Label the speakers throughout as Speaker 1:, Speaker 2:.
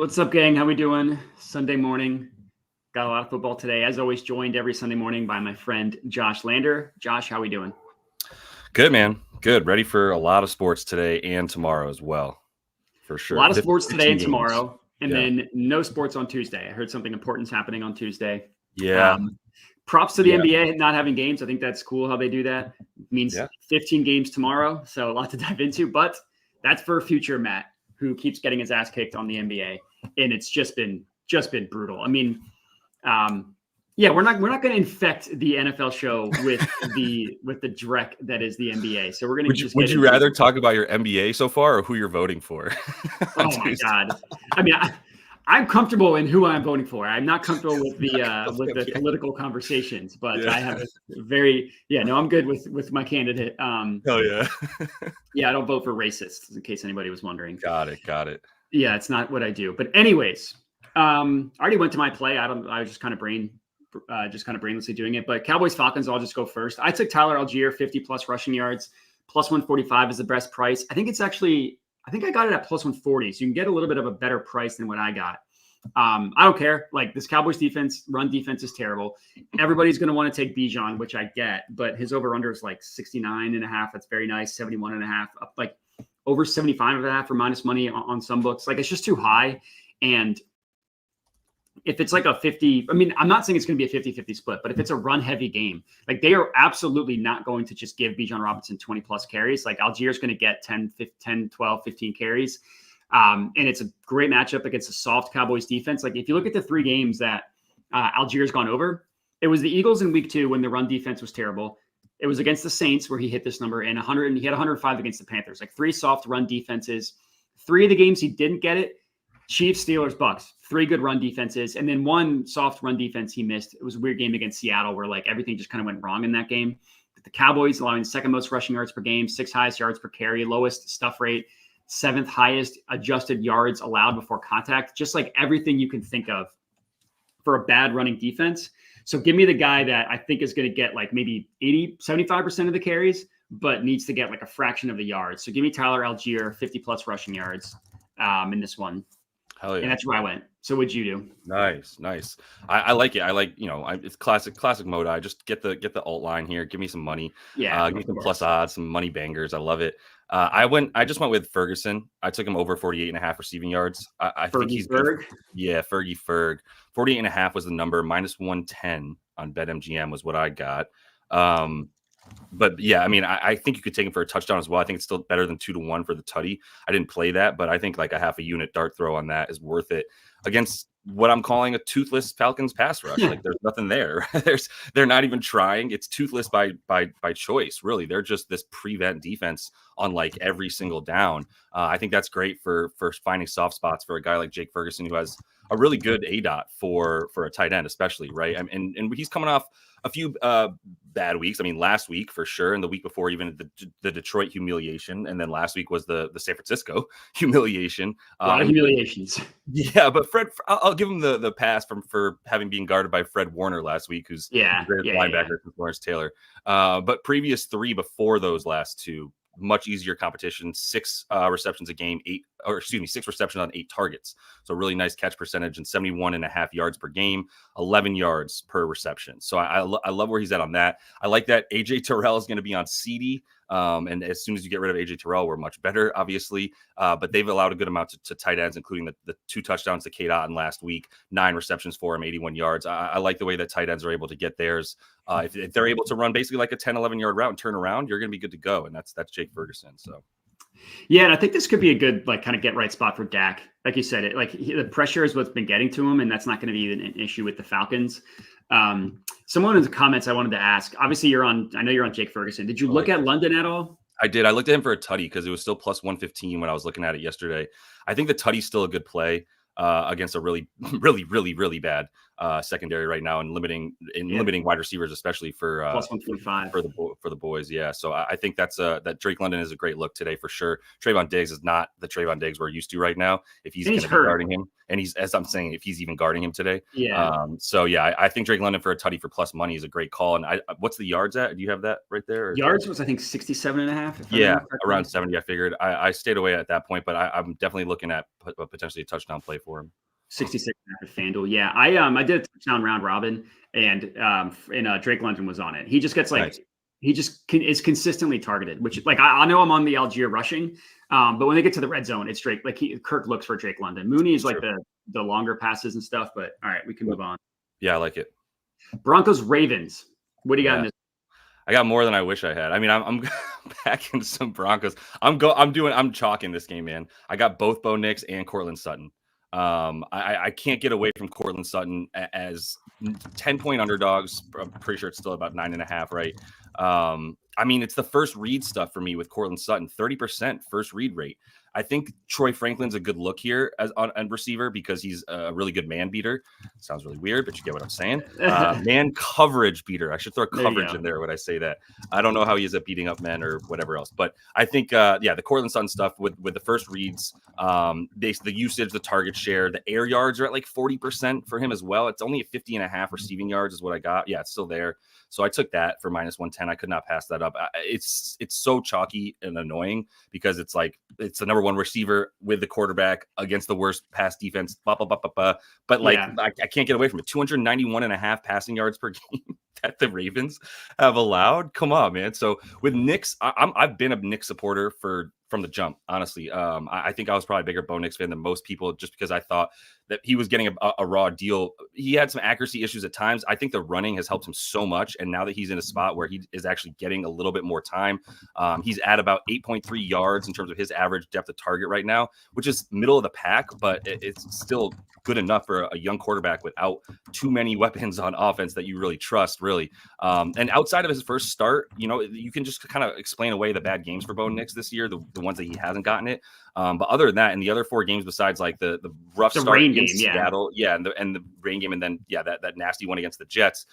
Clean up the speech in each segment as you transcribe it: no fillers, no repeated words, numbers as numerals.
Speaker 1: What's up, gang? How we doing? Sunday morning. Got a lot of football today. As always, joined every Sunday morning by my friend Josh Lander. Josh, how we doing?
Speaker 2: Good, man. Good. Ready for a lot of sports today and tomorrow as well, for sure.
Speaker 1: A lot of sports today and tomorrow, and then no sports on Tuesday. I heard something important's happening on Tuesday.
Speaker 2: Yeah.
Speaker 1: Props to the NBA not having games. I think that's cool how they do that. It means 15 games tomorrow, so a lot to dive into. But that's for future Matt, who keeps getting his ass kicked on the NBA, and it's just been brutal. I mean, we're not going to infect the NFL show with the dreck that is the NBA. So we're going to.
Speaker 2: Would you rather talk about your NBA so far or who you're voting for?
Speaker 1: Oh my God! I mean, I'm comfortable in who I'm voting for. I'm not comfortable with the political conversations, but I have a very I'm good with my candidate.
Speaker 2: Hell yeah.
Speaker 1: Yeah, I don't vote for racists, in case anybody was wondering.
Speaker 2: Got it.
Speaker 1: Yeah, it's not what I do. But anyways, I already went to my play. I was just kind of brainlessly doing it. But Cowboys Falcons, I'll just go first. I took Tyler Algier, 50 plus rushing yards, plus 145 is the best price. I think I got it at plus 140, so you can get a little bit of a better price than what I got. I don't care. Like, this Cowboys run defense is terrible. Everybody's going to want to take Bijan, which I get, but his over-under is like 69.5. That's very nice. 71.5, up like over 75.5 for minus money on some books. Like, it's just too high. And if it's like a 50, I mean, I'm not saying it's going to be a 50-50 split, but if it's a run-heavy game, like, they are absolutely not going to just give Bijan Robinson 20-plus carries. Like, Algier's going to get 10, 12, 15 carries. And it's a great matchup against a soft Cowboys defense. Like, if you look at the three games that Algier's gone over, it was the Eagles in week 2 when the run defense was terrible. It was against the Saints where he hit this number, and he had 105 against the Panthers. Like, 3 soft run defenses. 3 of the games he didn't get it: Chiefs, Steelers, Bucks. 3 good run defenses, and then 1 soft run defense he missed. It was a weird game against Seattle where, like, everything just kind of went wrong in that game. But the Cowboys allowing the second most rushing yards per game, 6th highest yards per carry, lowest stuff rate, 7th highest adjusted yards allowed before contact. Just like everything you can think of for a bad running defense. So give me the guy that I think is going to get like maybe 75% of the carries, but needs to get like a fraction of the yards. So give me Tyler Algier, 50 plus rushing yards in this one.
Speaker 2: Hell yeah.
Speaker 1: And that's where I went. So what'd you do?
Speaker 2: Nice. I like it. I like, it's classic mode. I just get the alt line here. Give me some money.
Speaker 1: Yeah.
Speaker 2: Give me some plus odds, some money bangers. I love it. I just went with Ferguson. I took him over 48.5 receiving yards. I think he's good. Yeah, Ferg. 48.5 was the number. Minus 110 on BetMGM was what I got. But yeah, I mean, I think you could take him for a touchdown as well. I think it's still better than 2-1 for the tutty. I didn't play that, but I think like a half a unit dart throw on that is worth it against what I'm calling a toothless Falcons pass rush. Like, there's nothing there. They're not even trying. It's toothless by choice, really. They're just this prevent defense on like every single down. I think that's great for finding soft spots for a guy like Jake Ferguson, who has a really good ADOT for a tight end, especially, right? And he's coming off a few bad weeks. I mean, last week for sure, and the week before even the Detroit humiliation, and then last week was the San Francisco humiliation.
Speaker 1: A lot of humiliations.
Speaker 2: Yeah, but Fred, I'll give him the pass for having been guarded by Fred Warner last week, who's linebacker from Lawrence Taylor. But previous 3 before those last 2, much easier competition. 6 receptions a game, 6 receptions on 8 targets. So really nice catch percentage and 71.5 yards per game, 11 yards per reception. So I love where he's at on that. I like that AJ Terrell is going to be on CD. And as soon as you get rid of AJ Terrell, we're much better, obviously. But they've allowed a good amount to tight ends, including the 2 touchdowns to Kate Otten last week, 9 receptions for him, 81 yards. I like the way that tight ends are able to get theirs. If they're able to run basically like a 10, 11-yard route and turn around, you're going to be good to go. And that's Jake Ferguson. So.
Speaker 1: Yeah, and I think this could be a good like kind of get right spot for Dak. Like you said, the pressure is what's been getting to him, and that's not going to be an issue with the Falcons. Someone in the comments I wanted to ask. Obviously, I know you're on Jake Ferguson. Did you look at London at all?
Speaker 2: I did. I looked at him for a tutty because it was still plus 115 when I was looking at it yesterday. I think the tutty's still a good play against a really, really, really, really bad secondary right now, and limiting wide receivers, especially for
Speaker 1: plus 125
Speaker 2: for the boys. Yeah, so I think that Drake London is a great look today for sure. Trayvon Diggs is not the Trayvon Diggs we're used to right now. If he's going to be guarding him, and he's, as I'm saying, if he's even guarding him today.
Speaker 1: Yeah.
Speaker 2: So yeah, I think Drake London for a tutty for plus money is a great call. And what's the yards at? Do you have that right there? Or?
Speaker 1: Yards was I think 67.5.
Speaker 2: Yeah, around 70. I figured I stayed away at that point, but I'm definitely looking at potentially a touchdown play for him.
Speaker 1: 66 at FanDuel. Yeah, I did a touchdown round robin, and Drake London was on it. He just gets
Speaker 2: Nice.
Speaker 1: He just is consistently targeted, which like I know I'm on the Algier rushing, but when they get to the red zone, it's Drake. Like Kirk looks for Drake London. Mooney is like the longer passes and stuff. But all right, we can move on.
Speaker 2: Yeah, I like it.
Speaker 1: Broncos Ravens. What do you got in this?
Speaker 2: I got more than I wish I had. I mean, I'm back into some Broncos. I'm chalking this game, man. I got both Bo Nix and Cortland Sutton. I can't get away from Cortland Sutton as 10-point underdogs. I'm pretty sure it's still about 9.5, right? I mean, it's the first read stuff for me with Cortland Sutton, 30% first read rate. I think Troy Franklin's a good look here as on receiver because he's a really good man beater. Sounds really weird, but you get what I'm saying. Man coverage beater. I should throw coverage in there when I say that. I don't know how he is at beating up men or whatever else, but I think the Cortland Sutton stuff with the first reads, the usage, the target share, the air yards are at like 40% for him as well. It's only a 50.5 receiving yards is what I got. Yeah, it's still there. So I took that for minus 110. I could not pass that up. It's so chalky and annoying because it's like it's the number one receiver with the quarterback against the worst pass defense. But like I can't get away from it. 291.5 passing yards per game that the Ravens have allowed. Come on, man. So with Knicks, I've been a Knicks supporter from the jump, honestly. I think I was probably a bigger Bo Nix fan than most people just because I thought that he was getting a raw deal. He had some accuracy issues at times. I think the running has helped him so much. And now that he's in a spot where he is actually getting a little bit more time, he's at about 8.3 yards in terms of his average depth of target right now, which is middle of the pack, but it's still good enough for a young quarterback without too many weapons on offense that you really trust, really. And outside of his first start, you can just kind of explain away the bad games for Bo Nix this year, the ones that he hasn't gotten it. But other than that, in the other 4 games, besides like the rough start in Seattle, and the rain game, and then that nasty one against the Jets,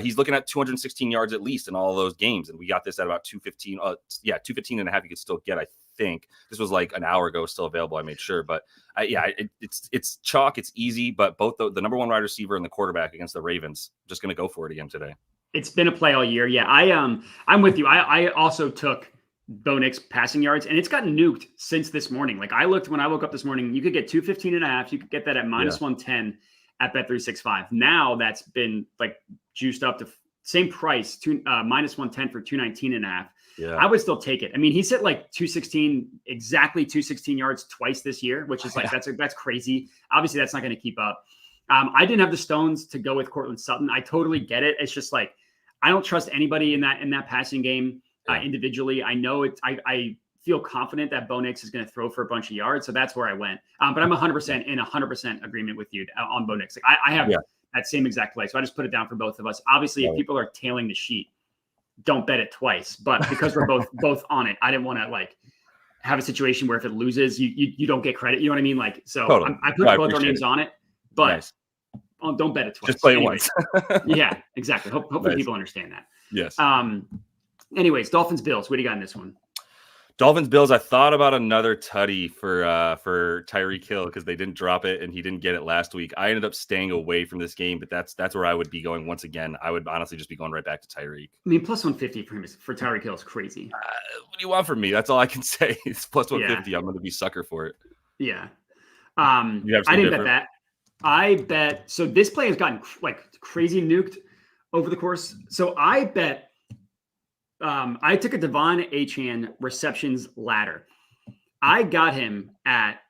Speaker 2: he's looking at 216 yards at least in all of those games, and we got this at about 215. 215.5 you could still get. I think this was like an hour ago, still available. I made sure, but it's chalk. It's easy, but both the number one wide receiver and the quarterback against the Ravens, just going to go for it again today. It's
Speaker 1: been a play all year. Yeah, I'm with you. I also took Bo Nix passing yards, and it's gotten nuked since this morning. Like when I woke up this morning, you could get 215.5. You could get that at minus 110 at Bet365. Now that's been like juiced up to same price, minus 110 for 219.5.
Speaker 2: Yeah,
Speaker 1: I would still take it. I mean, he's hit like 216 yards twice this year, which is like that's crazy. Obviously, that's not going to keep up. I didn't have the stones to go with Cortland Sutton. I totally get it. It's just like I don't trust anybody in that passing game individually. I know it. I feel confident that Bo Nix is going to throw for a bunch of yards, so that's where I went. But I'm 100% agreement with you on Bo Nix. Like, I have that same exact play, so I just put it down for both of us. Obviously, if people are tailing the sheet, don't bet it twice. But because we're both on it, I didn't want to like have a situation where if it loses, you don't get credit. You know what I mean? Like, so totally. I put both our names on it, but don't bet it twice.
Speaker 2: Just play it once.
Speaker 1: Yeah, exactly. Hopefully people understand that.
Speaker 2: Yes.
Speaker 1: Anyways, Dolphins Bills. What do you got in this one?
Speaker 2: Dolphins Bills. I thought about another tutty for Tyreek Hill because they didn't drop it and he didn't get it last week. I ended up staying away from this game, but that's where I would be going once again. I would honestly just be going right back to Tyreek.
Speaker 1: I mean, plus 150 for Tyreek Hill is crazy.
Speaker 2: What do you want from me? That's all I can say. It's plus 150. I'm going to be sucker for it.
Speaker 1: Yeah. I didn't bet that. I bet. So this play has gotten like crazy nuked over the course. So I bet. I took a Devon Achane receptions ladder. I got him at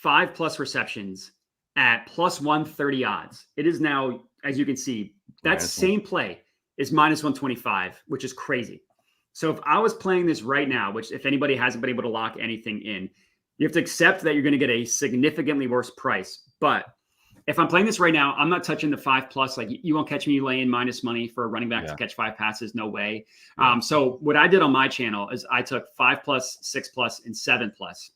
Speaker 1: 5+ receptions at plus 130 odds. It is now, as you can see, that same play is minus 125, which is crazy. So if I was playing this right now, which if anybody hasn't been able to lock anything in, you have to accept that you're going to get a significantly worse price. But if I'm playing this right now, I'm not touching the 5+. Like you won't catch me laying minus money for a running back to catch 5 passes. No way. So what I did on my channel is I took 5+, 6+, and 7+.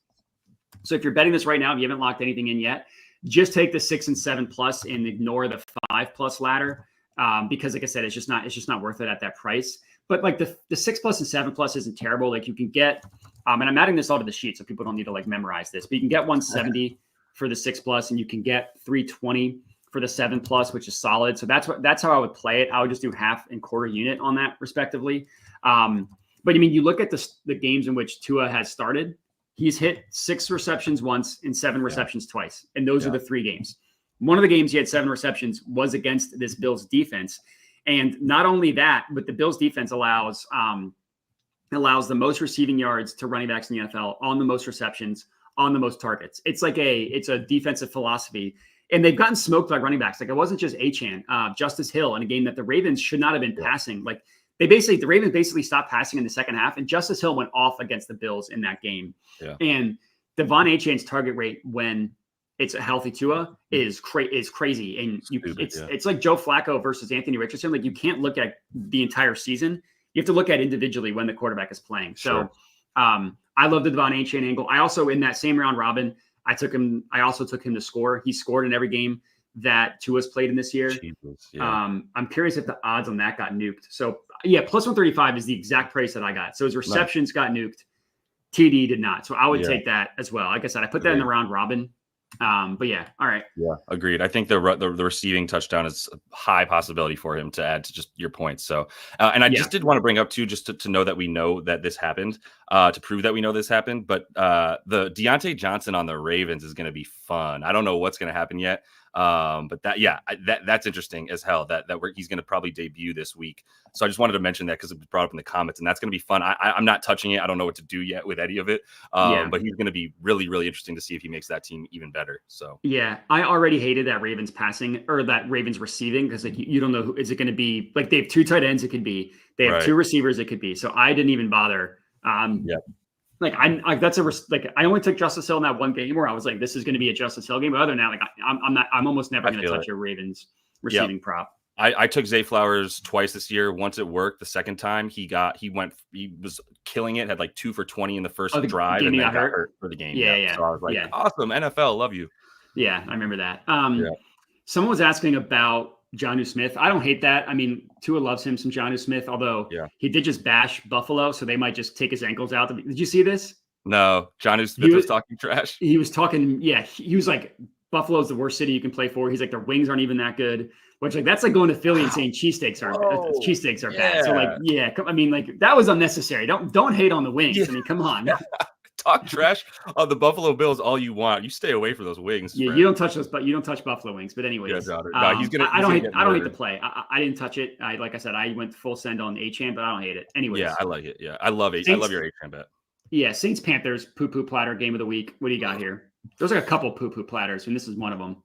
Speaker 1: So if you're betting this right now, if you haven't locked anything in yet, just take the 6 and 7 plus and ignore the 5+ ladder. Because like I said, it's just not worth it at that price. But like the 6+ and 7+ isn't terrible. Like you can get, and I'm adding this all to the sheet so people don't need to like memorize this, but you can get 170 for the 6+, and you can get 320 for the 7+, which is solid. So that's how I would play it. I would just do half and quarter unit on that respectively. But I mean, you look at the games in which Tua has started, he's hit 6 receptions once and 7 receptions twice. And those are the 3 games. One of the games he had 7 receptions was against this Bills defense. And not only that, but the Bills defense allows the most receiving yards to running backs in the NFL on the most receptions, on the most targets. It's a defensive philosophy. And they've gotten smoked by running backs. Like it wasn't just Achane, Justice Hill in a game that the Ravens should not have been passing. Like the Ravens basically stopped passing in the second half, and Justice Hill went off against the Bills in that game. Yeah. And Devon Achane's target rate when it's a healthy Tua is crazy. And it's like Joe Flacco versus Anthony Richardson. Like you can't look at the entire season. You have to look at individually when the quarterback is playing. So I love the Devon Achane angle. I also, in that same round robin, I also took him to score. He scored in every game that Tua's played in this year. Jesus, I'm curious if the odds on that got nuked. So yeah, plus 135 is the exact price that I got. So his receptions got nuked. TD did not. So I would take that as well. Like I said, I put that in the round robin. But yeah, all right.
Speaker 2: Yeah, agreed. I think the receiving touchdown is a high possibility for him to add to just your points. So, and I just did want to bring up too, just to know that we know that this happened, to prove that we know this happened. But the Deontay Johnson on the Ravens is going to be fun. I don't know what's going to happen yet. But that's interesting as hell that he's going to probably debut this week. So I just wanted to mention that because it was brought up in the comments, and that's going to be fun. I'm not touching it. I don't know what to do yet with any of it. But he's going to be really, really interesting to see if he makes that team even better. So
Speaker 1: yeah, I already hated that Ravens passing or that Ravens receiving because like you don't know is it going to be like they have 2 tight ends. It could be they have 2 receivers. It could be. So I didn't even bother. Like I only took Justice Hill in that one game where I was like, this is going to be a Justice Hill game. But other than that, like I'm almost never going to touch a Ravens receiving prop.
Speaker 2: I took Zay Flowers twice this year. Once it worked. The second time he was killing it. Had like 2 for 20 in the first drive, and then got hurt for the game. Yeah. So I was like, awesome, NFL, love you.
Speaker 1: Yeah, I remember that. Someone was asking about Jonnu Smith. I don't hate that. I mean, Tua loves him some Jonnu Smith, although he did just bash Buffalo, so they might just take his ankles out. Did you see this?
Speaker 2: No, Jonnu Smith was talking trash.
Speaker 1: He was talking, he was like, Buffalo's the worst city you can play for. He's like, their wings aren't even that good, which like that's like going to Philly and saying cheesesteaks are bad. So like, I mean, like that was unnecessary. Don't hate on the wings. I mean, come on.
Speaker 2: Talk trash on the Buffalo Bills all you want. You stay away from those wings.
Speaker 1: Yeah, friend. You don't touch those, but you don't touch Buffalo wings. But anyways, I don't hate the play. I didn't touch it. Like I said, I went full send on Achane, but I don't hate it. Anyways,
Speaker 2: yeah, I like it. Yeah, I love it. I love your Achane bet.
Speaker 1: Yeah, Saints Panthers poo platter game of the week. What do you got here? There's like a couple poo platters, and this is one of them.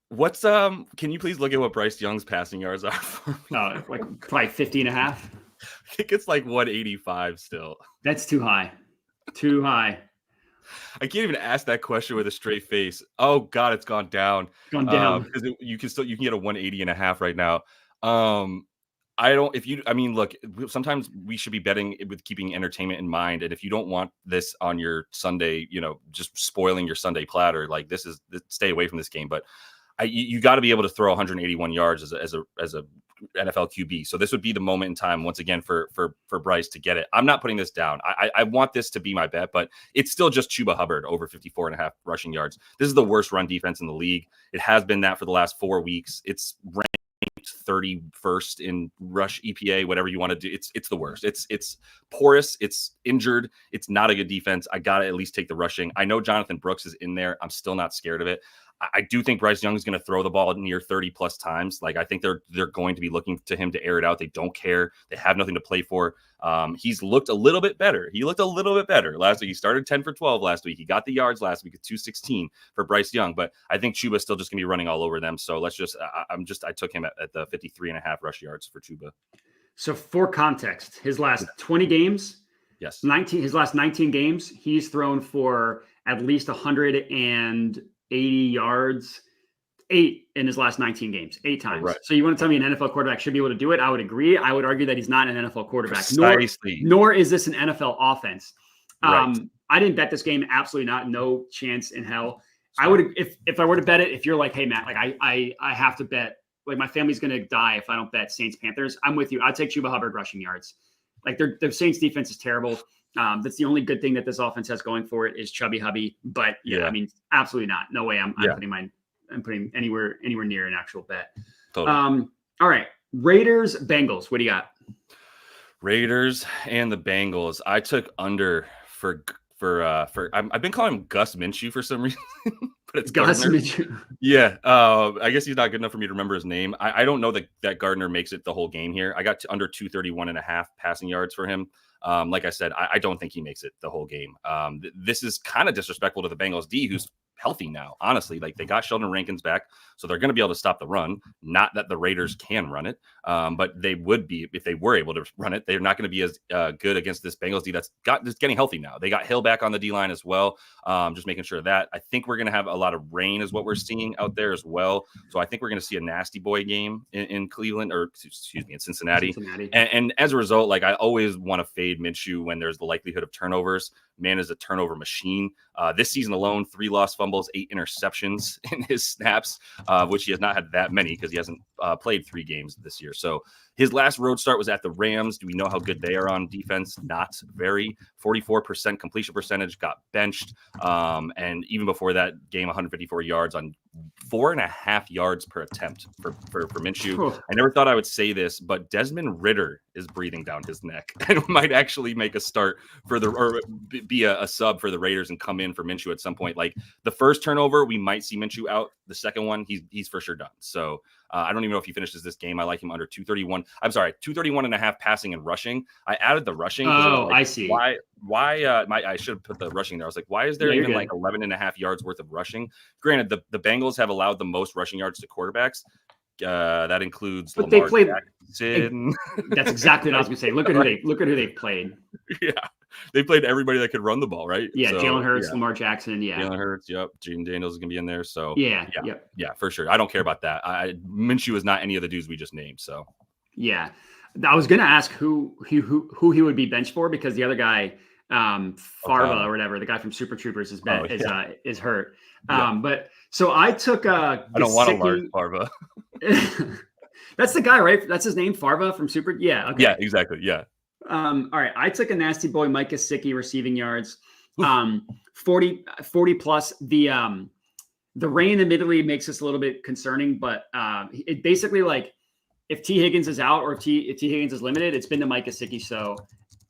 Speaker 2: What's can you please look at what Bryce Young's passing yards are for me?
Speaker 1: Like probably 50.5. I
Speaker 2: think it's like 185 still. That's
Speaker 1: too high. Too high.
Speaker 2: I can't even ask that question with a straight face. Oh God, it's gone down. Because you can get a 180.5 right now. Look, sometimes we should be betting with keeping entertainment in mind. And if you don't want this on your Sunday, just spoiling your Sunday platter, like stay away from this game. But you got to be able to throw 181 yards as a NFL QB. So this would be the moment in time once again for Bryce to get it. I'm not putting this down. I want this to be my bet, but it's still just Chuba Hubbard over 54.5 rushing yards. This is the worst run defense in the league. It has been that for the last 4 weeks. It's ranked 31st in rush EPA, whatever you want to do. It's the worst. It's porous. It's injured. It's not a good defense. I got to at least take the rushing. I know Jonathan Brooks is in there. I'm still not scared of it. I do think Bryce Young is going to throw the ball near 30 plus times. Like I think they're going to be looking to him to air it out. They don't care. They have nothing to play for. He's looked a little bit better. He looked a little bit better last week. He started 10 for 12 last week. He got the yards last week at 216 for Bryce Young, but I think Chuba's still just going to be running all over them. So I took him at the 53.5 rush yards for Chuba.
Speaker 1: So for context, his last 20 games, his last 19 games, he's thrown for at least 180 yards, 8 in his last 19 games, 8 times. Right. So you want to tell me an NFL quarterback should be able to do it? I would agree. I would argue that he's not an NFL quarterback, nor is this an NFL offense. Right. I didn't bet this game. Absolutely not. No chance in hell. I would, if I were to bet it, if you're like, hey Matt, like I have to bet, like my family's going to die if I don't bet Saints Panthers. I'm with you. I'd take Chuba Hubbard rushing yards. Like the Saints defense is terrible. That's the only good thing that this offense has going for it is Chubby Hubby. But yeah, I mean, absolutely not. No way. I'm putting anywhere near an actual bet.
Speaker 2: Totally.
Speaker 1: All right. Raiders, Bengals. What do you got?
Speaker 2: Raiders and the Bengals. I took under for I've been calling him Gus Minshew for some reason, but it's
Speaker 1: Gus
Speaker 2: Gardner.
Speaker 1: Minshew.
Speaker 2: Yeah. I guess he's not good enough for me to remember his name. I don't know that Gardner makes it the whole game here. I got to under 231.5 passing yards for him. Like I said, I don't think he makes it the whole game. This is kind of disrespectful to the Bengals D, who's healthy now. Honestly, like they got Sheldon Rankins back, so they're going to be able to stop the run. Not that the Raiders can run it, but they would be if they were able to run it. They're not going to be as good against this Bengals D that's getting healthy now. They got Hill back on the D line as well. Just making sure of that. I think we're going to have a lot of rain is what we're seeing out there as well. So I think we're going to see a nasty boy game in Cleveland, or excuse me, in Cincinnati. And as a result, like I always want to fade Minshew when there's the likelihood of turnovers. Man is a turnover machine. This season alone, 3 lost fumbles, 8 interceptions in his snaps, which he has not had that many because he hasn't played 3 games this year. So his last road start was at the Rams. Do we know how good they are on defense? Not very. 44% completion percentage, got benched. And even before that game, 154 yards on 4.5 yards per attempt for Minshew. I never thought I would say this, but Desmond Ridder is breathing down his neck and might actually make a start or be a sub for the Raiders and come in for Minshew at some point. Like the first turnover, we might see Minshew out. The second one, he's for sure done. So I don't even know if he finishes this game. I like him under 231. I'm sorry, 231.5 passing and rushing. I added the rushing.
Speaker 1: I see.
Speaker 2: I should have put the rushing there. I was like, why is there even like 11.5 yards worth of rushing? Granted, the Bengals have allowed the most rushing yards to quarterbacks. That includes
Speaker 1: but
Speaker 2: Lamar
Speaker 1: they played
Speaker 2: Jackson.
Speaker 1: That's exactly what I was going to say. Look at who they've played.
Speaker 2: Yeah. They played everybody that could run the ball, right?
Speaker 1: Yeah, so, Jalen Hurts, Lamar Jackson,
Speaker 2: Jalen Hurts, yep. Jaden Daniels is going to be in there, so
Speaker 1: yeah,
Speaker 2: for sure. I don't care about that. Minshew is not any of the dudes we just named, so.
Speaker 1: Yeah. I was going to ask who he would be benched for because the other guy, Farva or whatever, the guy from Super Troopers is hurt. Yeah. But so I took
Speaker 2: I don't want to learn Farva.
Speaker 1: That's the guy, right? That's his name, Farva from Super. Yeah. Okay.
Speaker 2: Yeah, exactly. Yeah.
Speaker 1: All right. I took a nasty boy, Mike Gesicki, receiving yards, 40 plus. The rain admittedly makes this a little bit concerning, but it basically like if T Higgins is out or if T Higgins is limited, it's been to Mike Gesicki. So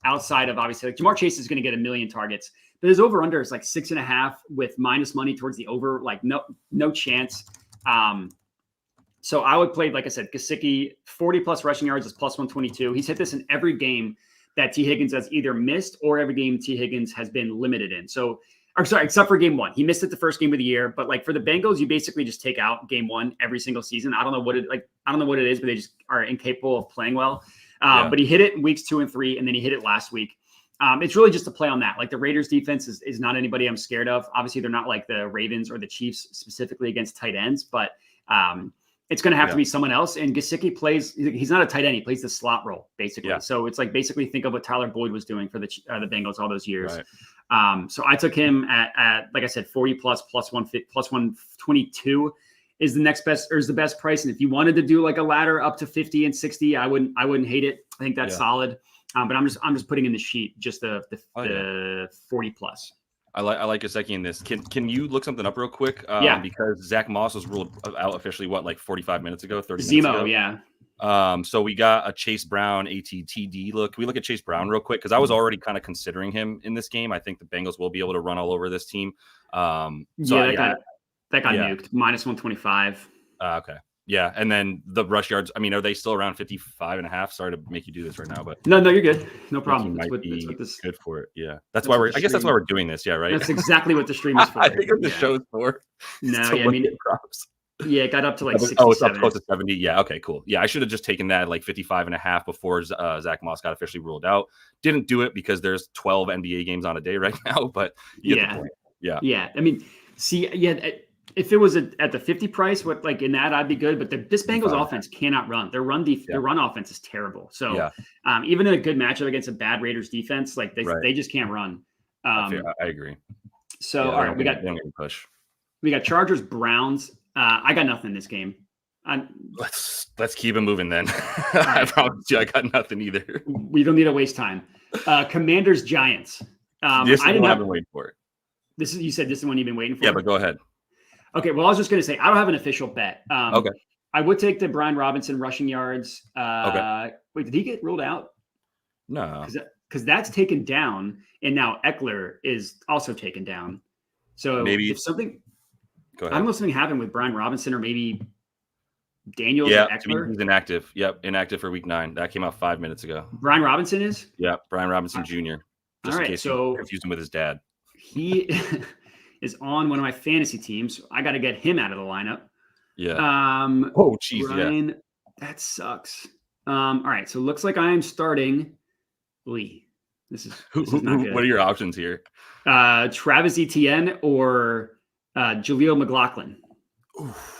Speaker 1: outside of obviously like Jamar Chase is going to get 1 million targets, but his over under is like 6.5 with minus money towards the over, like no chance. So I would play, like I said, Gesicki, 40 plus rushing yards is plus 122. He's hit this in every game that T Higgins has either missed or every game T Higgins has been limited in. So, I'm sorry, except for game 1. He missed it the first game of the year, but like for the Bengals, you basically just take out game 1 every single season. I don't know what it is, but they just are incapable of playing well. But he hit it in weeks 2 and 3, and then he hit it last week. It's really just a play on that. Like the Raiders defense is not anybody I'm scared of. Obviously, they're not like the Ravens or the Chiefs specifically against tight ends, but it's going to have to be someone else. And Gesicki plays, he's not a tight end. He plays the slot role, basically. Yeah. So it's like basically think of what Tyler Boyd was doing for the Bengals all those years. Right. So I took him at like I said, 40 plus 122 is the next best, or is the best price. And if you wanted to do like a ladder up to 50 and 60, I wouldn't hate it. I think that's solid. But I'm just putting in the sheet just the 40 plus.
Speaker 2: I like Gesicki in this. Can you look something up real quick? Because Zach Moss was ruled out officially, like 45 minutes ago, 30 minutes ago?
Speaker 1: Yeah.
Speaker 2: So we got a Chase Brown ATTD look. Can we look at Chase Brown real quick? Because I was already kind of considering him in this game. I think the Bengals will be able to run all over this team.
Speaker 1: That got nuked. Minus 125.
Speaker 2: Okay. Yeah, and then the rush yards, I mean, are they still around 55.5? Sorry to make you do this right now, but
Speaker 1: no, you're good. No problem.
Speaker 2: That's what this good for it. Yeah. That's why we're doing this, yeah, right?
Speaker 1: That's exactly what the stream is for.
Speaker 2: I think what the show's for.
Speaker 1: No, I mean props. Yeah, it got up to like 67.
Speaker 2: Oh, it's up close to 70. Yeah, okay, cool. Yeah, I should have just taken that like 55.5 before Zach Moss got officially ruled out. Didn't do it because there's 12 NBA games on a day right now, but you get the point. Yeah.
Speaker 1: Yeah. I mean, if it was at the 50 price, like in that, I'd be good. But this Bengals offense cannot run. Their run offense is terrible. So even in a good matchup against a bad Raiders defense, like they just can't run.
Speaker 2: I agree.
Speaker 1: So all right, we got
Speaker 2: push.
Speaker 1: We got Chargers, Browns. I got nothing in this game.
Speaker 2: Let's keep it moving then. I promise you, I got nothing either.
Speaker 1: We don't need to waste time. Commanders, Giants.
Speaker 2: This is what I've been waiting for.
Speaker 1: You said this is the one you've been waiting for?
Speaker 2: Yeah, but go ahead.
Speaker 1: Okay, well, I was just going to say, I don't have an official bet.
Speaker 2: Okay.
Speaker 1: I would take the Brian Robinson rushing yards.
Speaker 2: Okay.
Speaker 1: Wait, did he get ruled out?
Speaker 2: No.
Speaker 1: Because that's taken down, and now Eckler is also taken down. So
Speaker 2: maybe
Speaker 1: if something,
Speaker 2: go ahead.
Speaker 1: I don't know if something happened with Brian Robinson or maybe Daniels
Speaker 2: or
Speaker 1: Eckler.
Speaker 2: He's inactive. Yep, inactive for week 9. That came out 5 minutes ago.
Speaker 1: Brian Robinson is?
Speaker 2: Yeah, Brian Robinson Jr. Just
Speaker 1: all right,
Speaker 2: in case
Speaker 1: so
Speaker 2: you confused him with his dad.
Speaker 1: He is on one of my fantasy teams. So I got to get him out of the lineup.
Speaker 2: Yeah.
Speaker 1: Oh, geez, Brian, that sucks. All right, so it looks like I am starting Lee. This is not good.
Speaker 2: What are your options here?
Speaker 1: Travis Etienne or Jaleel McLaughlin.
Speaker 2: Oof.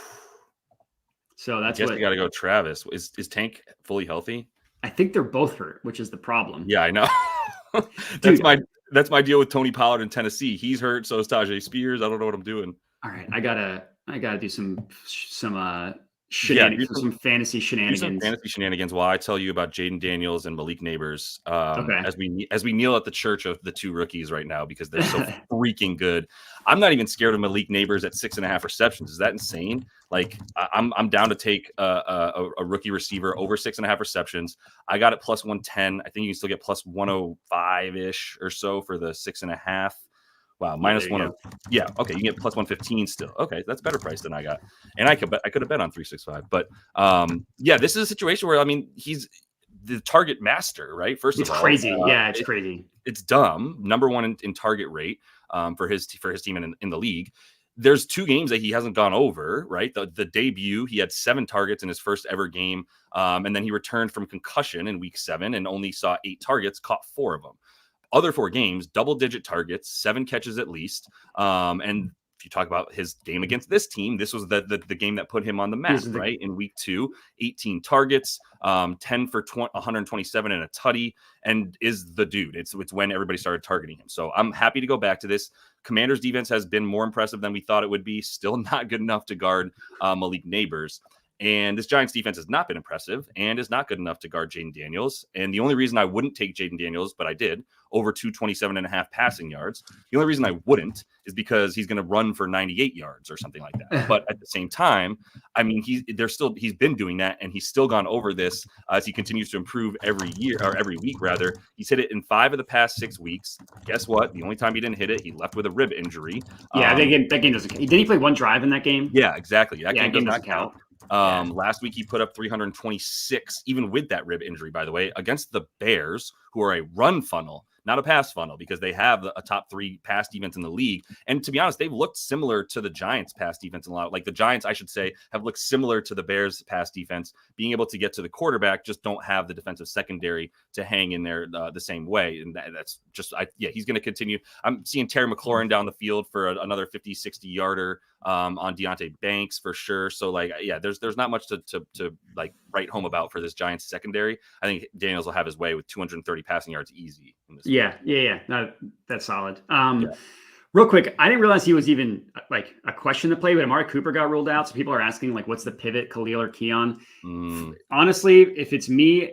Speaker 1: So that's
Speaker 2: I guess you got to go Travis. Is Tank fully healthy?
Speaker 1: I think they're both hurt, which is the problem.
Speaker 2: Yeah, I know. That's my deal with Tony Pollard in Tennessee. He's hurt, so is Tajay Spears. I don't know what I'm doing.
Speaker 1: All right, I gotta do some shenanigans, some fantasy shenanigans.
Speaker 2: Some fantasy shenanigans while I tell you about Jaden Daniels and Malik Neighbors. As we kneel at the church of the 2 rookies right now because they're so freaking good. I'm not even scared of Malik Neighbors at 6.5 receptions. Is that insane? Like I'm down to take a rookie receiver over 6.5 receptions. I got it plus 110. I think you can still get plus 105 ish or so for the 6.5. Wow, minus 1. Yeah, okay, you get plus 115 still. Okay, that's better price than I got, and I could have bet on 365. But this is a situation where he's the target master, right? First of all,
Speaker 1: crazy. It's crazy.
Speaker 2: It's dumb. Number 1 in target rate for his team in the league. There's 2 games that he hasn't gone over, right? The debut, he had 7 targets in his first ever game, and then he returned from concussion in week 7 and only saw 8 targets, caught 4 of them. Other 4 games, double-digit targets, 7 catches at least. And if you talk about his game against this team, this was the game that put him on the map, right? In week 2, 18 targets, 10 for 127 and a tutty, and is the dude. It's when everybody started targeting him. So I'm happy to go back to this. Commanders' defense has been more impressive than we thought it would be. Still not good enough to guard Malik Neighbors. And this Giants defense has not been impressive and is not good enough to guard Jaden Daniels. And the only reason I wouldn't take Jaden Daniels, but I did, over 227.5 passing yards. The only reason I wouldn't is because he's going to run for 98 yards or something like that. But at the same time, he's been doing that, and he's still gone over this as he continues to improve every week rather. He's hit it in 5 of the past 6 weeks. Guess what? The only time he didn't hit it, he left with a rib injury.
Speaker 1: Yeah, that game doesn't count. Did he play 1 drive in that game?
Speaker 2: Yeah, exactly. That game does not count.
Speaker 1: Yeah.
Speaker 2: Last week he put up 326, even with that rib injury, by the way, against the Bears, who are a run funnel, not a pass funnel, because they have a top 3 pass defense in the league. And to be honest, they've looked similar to the Giants pass defense in a lot. Like the Giants, I should say, have looked similar to the Bears pass defense, being able to get to the quarterback, just don't have the defensive secondary to hang in there the same way. And that's just, he's going to continue. I'm seeing Terry McLaurin down the field for another 50, 60 yarder on Deonte Banks for sure. So there's not much to like write home about for this Giants secondary. I think Daniels will have his way with 230 passing yards easy.
Speaker 1: No, that's solid. Real quick, I didn't realize he was even like a question to play, but Amari Cooper got ruled out. So people are asking like, what's the pivot, Khalil or Keon? Honestly, if it's me,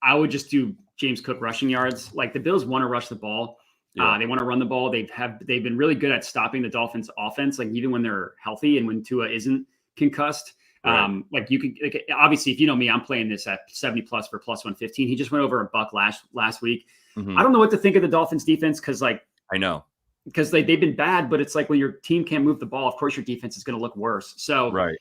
Speaker 1: I would just do James Cook rushing yards. Like the Bills want to rush the ball. Yeah. They want to run the ball. They've been really good at stopping the Dolphins offense, like even when they're healthy and when Tua isn't concussed. Right. Obviously, if you know me, I'm playing this at 70 plus for plus 115. He just went over $1 last week. Mm-hmm. I don't know what to think of the Dolphins defense because
Speaker 2: I know.
Speaker 1: Because they've been bad, but it's like when your team can't move the ball, of course your defense is going to look worse. So
Speaker 2: right.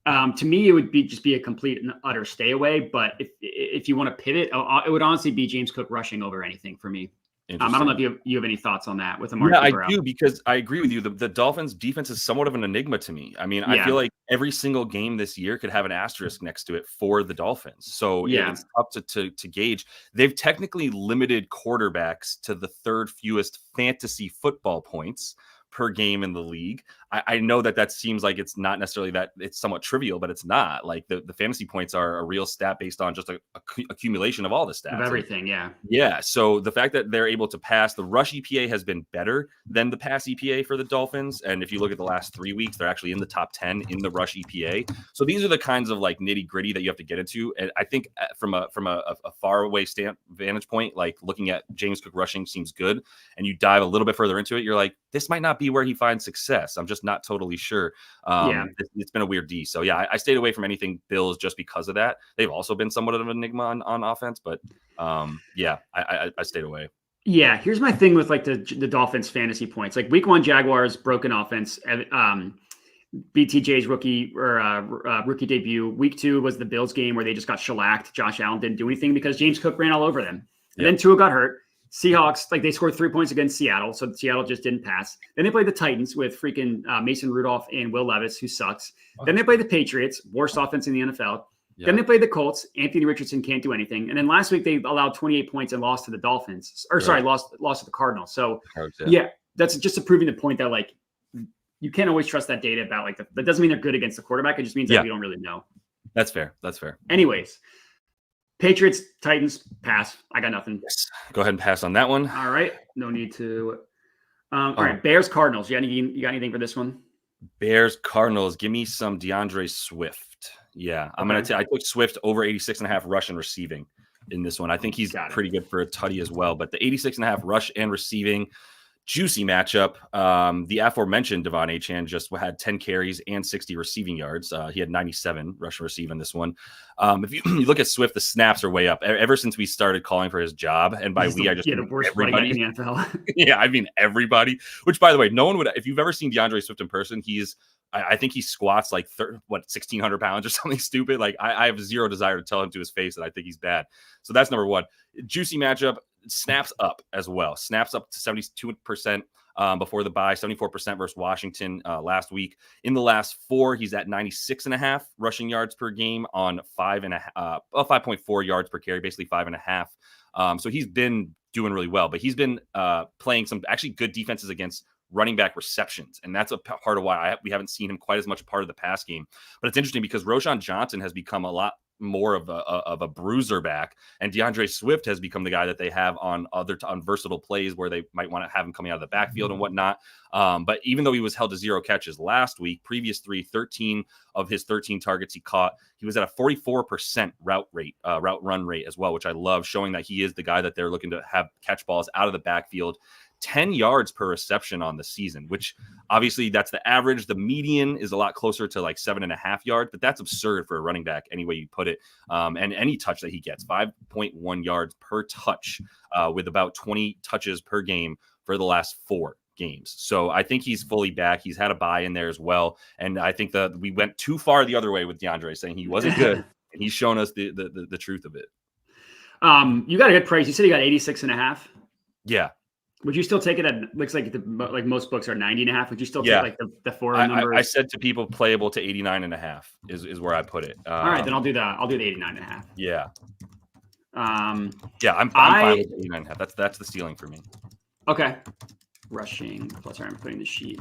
Speaker 1: To me, it would be a complete and utter stay away. But if you want to pivot, it would honestly be James Cook rushing over anything for me. I don't know if you have any thoughts on that with Amari Cooper.
Speaker 2: I do, because I agree with you. The Dolphins defense is somewhat of an enigma to me. I mean, I feel like every single game this year could have an asterisk next to it for the Dolphins. So it's tough to gauge. They've technically limited quarterbacks to the 3rd fewest fantasy football points per game in the league. I know that seems like it's not necessarily that it's somewhat trivial, but it's not. Like the fantasy points are a real stat based on just a accumulation of all the stats.
Speaker 1: Of everything, yeah.
Speaker 2: Yeah. So the fact that they're able to pass, the rush EPA has been better than the pass EPA for the Dolphins. And if you look at the last 3 weeks, they're actually in the top 10 in the rush EPA. So these are the kinds of like nitty gritty that you have to get into. And I think from a far away vantage point, like looking at James Cook rushing seems good. And you dive a little bit further into it, you're like, this might not be where he finds success. I'm just not totally sure. It's been a weird D. So yeah, I stayed away from anything Bills just because of that. They've also been somewhat of an enigma on offense, but I stayed away.
Speaker 1: Yeah, here's my thing with like the Dolphins fantasy points. Like week 1 Jaguars broken offense. BTJ's rookie debut. Week 2 was the Bills game where they just got shellacked. Josh Allen didn't do anything because James Cook ran all over them. And then Tua got hurt. Seahawks, like they scored 3 points against Seattle, so Seattle just didn't pass. Then they played the Titans with freaking Mason Rudolph and Will Levis, who sucks. Then they played the Patriots, worst offense in the NFL. Yeah. Then they played the Colts. Anthony Richardson can't do anything. And then last week they allowed 28 points and lost to the Dolphins. Lost to the Cardinals. So that's just proving the point that like you can't always trust that data about like that doesn't mean they're good against the quarterback. It just means that we don't really know.
Speaker 2: That's fair.
Speaker 1: Anyways. Patriots, Titans, pass. I got nothing.
Speaker 2: Yes. Go ahead and pass on that one.
Speaker 1: All right. No need to. All right. Bears, Cardinals. You got anything for this one?
Speaker 2: Bears, Cardinals. Give me some DeAndre Swift. Yeah. I'm going to I took Swift over 86.5 rush and receiving in this one. I think he's pretty good for a tutty as well. But the 86.5 rush and receiving, juicy matchup. The aforementioned Devon Achane just had 10 carries and 60 receiving yards. He had 97 rush and receive in this one. If you look at Swift, the snaps are way up ever since we started calling for his job. And by I just
Speaker 1: the worst running in the NFL.
Speaker 2: Yeah, I mean everybody. Which, by the way, no one would. If you've ever seen DeAndre Swift in person, I think he squats like 1,600 pounds or something stupid. Like I have zero desire to tell him to his face that I think he's bad. So that's number one. Juicy matchup. Snaps up as well. Snaps up to 72% before the bye, 74% versus Washington last week. In the last 4, he's at 96.5 rushing yards per game on 5.4 yards per carry, basically 5.5. So he's been doing really well, but he's been playing some actually good defenses against running back receptions. And that's a part of why we haven't seen him quite as much a part of the pass game. But it's interesting because Roschon Johnson has become a lot more of a bruiser back, and DeAndre Swift has become the guy that they have on versatile plays where they might want to have him coming out of the backfield and whatnot. But even though he was held to 0 catches last week, previous 13 of his 13 targets he caught, he was at a 44% route run rate as well, which I love, showing that he is the guy that they're looking to have catch balls out of the backfield. 10 yards per reception on the season, which obviously that's the average. The median is a lot closer to like 7.5 yards, but that's absurd for a running back any way you put it. And any touch that he gets, 5.1 yards per touch with about 20 touches per game for the last 4 games. So I think he's fully back. He's had a bye in there as well. And I think that we went too far the other way with DeAndre saying he wasn't good. And he's shown us the truth of it. You
Speaker 1: got a good price. You said he got 86.5.
Speaker 2: Yeah.
Speaker 1: Would you still take it at, looks like like most books are 90.5. Would you still take like the 4 number?
Speaker 2: I said to people playable to 89.5 is where I put it.
Speaker 1: All right, then I'll do that. I'll do the 89.5.
Speaker 2: Yeah. I'm fine with 89.5. That's the ceiling for me.
Speaker 1: Okay. Rushing plus I'm putting the sheet.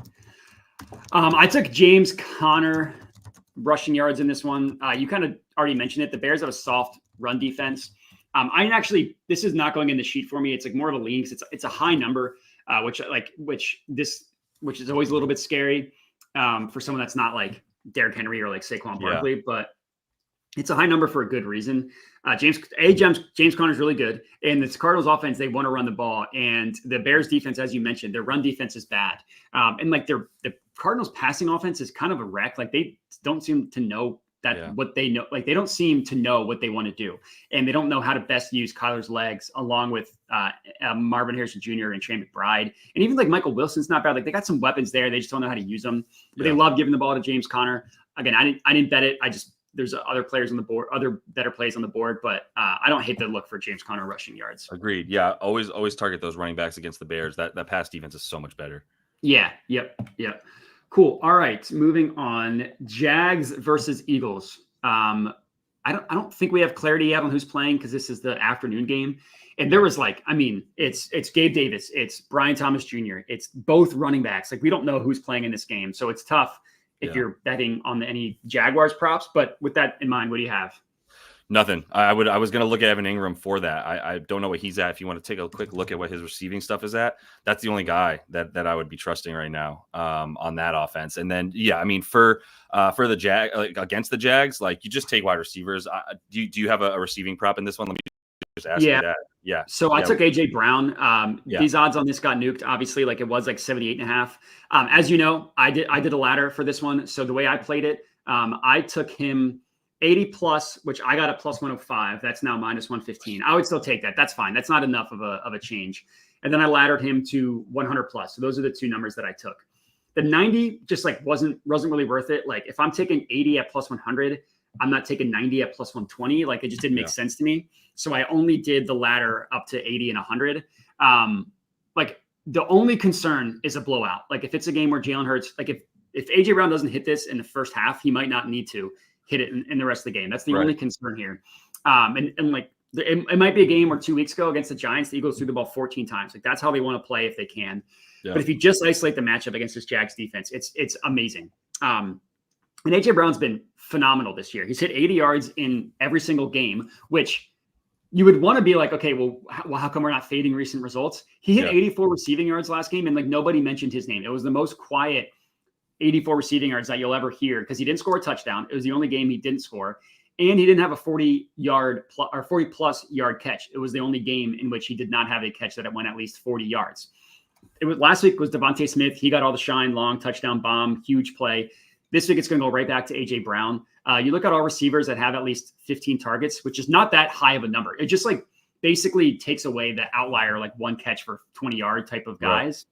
Speaker 1: I took James Conner rushing yards in this one. You kind of already mentioned it. The Bears have a soft run defense. This is not going in the sheet for me. It's like more of a lean. It's a high number, which is always a little bit scary for someone that's not like Derrick Henry or like Saquon Barkley, but it's a high number for a good reason. James Conner is really good, and the Cardinals offense, they want to run the ball, and the Bears defense, as you mentioned, their run defense is bad. And like the Cardinals passing offense is kind of a wreck. Like they don't seem to know what they know, like they don't seem to know what they want to do, and they don't know how to best use Kyler's legs along with Marvin Harrison Jr. and Trey McBride, and even like Michael Wilson's not bad. Like they got some weapons there, they just don't know how to use them. But they love giving the ball to James Conner. Again, I didn't bet it. There's other players on the board, other better plays on the board, but I don't hate the look for James Conner rushing yards.
Speaker 2: Agreed. Yeah, always target those running backs against the Bears. That pass defense is so much better.
Speaker 1: Yeah. Yep. Cool. All right. Moving on. Jags versus Eagles. I don't think we have clarity yet on who's playing because this is the afternoon game. And there was it's Gabe Davis, it's Brian Thomas Jr., it's both running backs. Like we don't know who's playing in this game. So it's tough if you're betting on any Jaguars props. But with that in mind, what do you have?
Speaker 2: Nothing. I was going to look at Evan Ingram for that. I don't know what he's at. If you want to take a quick look at what his receiving stuff is at, that's the only guy that I would be trusting right now on that offense. And then, for the against the Jags, like you just take wide receivers. Do you have a receiving prop in this one? Let me just ask you that. Yeah.
Speaker 1: So I took AJ Brown. These odds on this got nuked. Obviously, like it was like 78.5. As you know, I did a ladder for this one. So the way I played it, I took him 80 plus, which I got at plus 105. That's now minus 115. I would still take that. That's fine. That's not enough of a change. And then I laddered him to 100 plus. So those are the two numbers that I took. The 90 just like wasn't really worth it. Like if I'm taking 80 at plus 100, I'm not taking 90 at plus 120. Like it just didn't make sense to me. So I only did the ladder up to 80 and 100. Like the only concern is a blowout. Like if it's a game where Jalen Hurts, like if AJ Brown doesn't hit this in the first half, he might not need to hit it in the rest of the game. That's the only concern here. It might be a game where 2 weeks ago against the Giants, the Eagles threw the ball 14 times. Like that's how they want to play if they can. Yeah. But if you just isolate the matchup against this Jags defense, it's amazing. And AJ Brown's been phenomenal this year. He's hit 80 yards in every single game, which you would want to be like, okay, well, how come we're not fading recent results? He hit 84 receiving yards last game, and like nobody mentioned his name. It was the most quiet 84 receiving yards that you'll ever hear because he didn't score a touchdown. It was the only game he didn't score. And he didn't have a 40 plus yard catch. It was the only game in which he did not have a catch that went at least 40 yards. Last week was Devontae Smith. He got all the shine, long touchdown bomb, huge play. This week it's going to go right back to AJ Brown. You look at all receivers that have at least 15 targets, which is not that high of a number. It just like basically takes away the outlier, like one catch for 20 yard type of guys.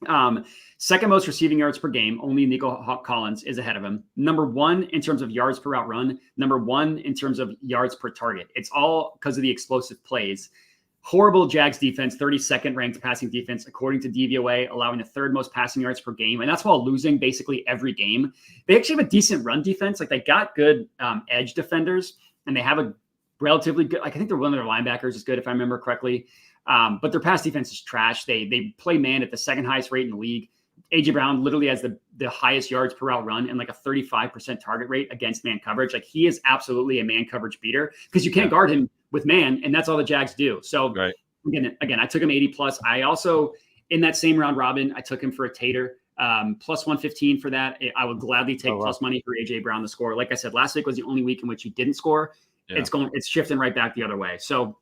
Speaker 1: Right. Second most receiving yards per game, only Nico Collins is ahead of him. Number one in terms of yards per route run, number one in terms of yards per target. It's all because of the explosive plays. Horrible Jags defense, 32nd ranked passing defense, according to DVOA, allowing the third most passing yards per game. And that's while losing basically every game. They actually have a decent run defense. Like they got good edge defenders, and they have a relatively good, like I think one of their linebackers is good if I remember correctly. But their pass defense is trash. They play man at the second highest rate in the league. AJ Brown literally has the highest yards per route run and like a 35% target rate against man coverage. Like he is absolutely a man coverage beater because you can't guard him with man, and that's all the Jags do. So again, I took him 80 plus. I also, in that same round robin, I took him for a tater, plus 115 for that. I would gladly take plus money for AJ Brown to score. Like I said, last week was the only week in which he didn't score. Yeah. It's shifting right back the other way. So,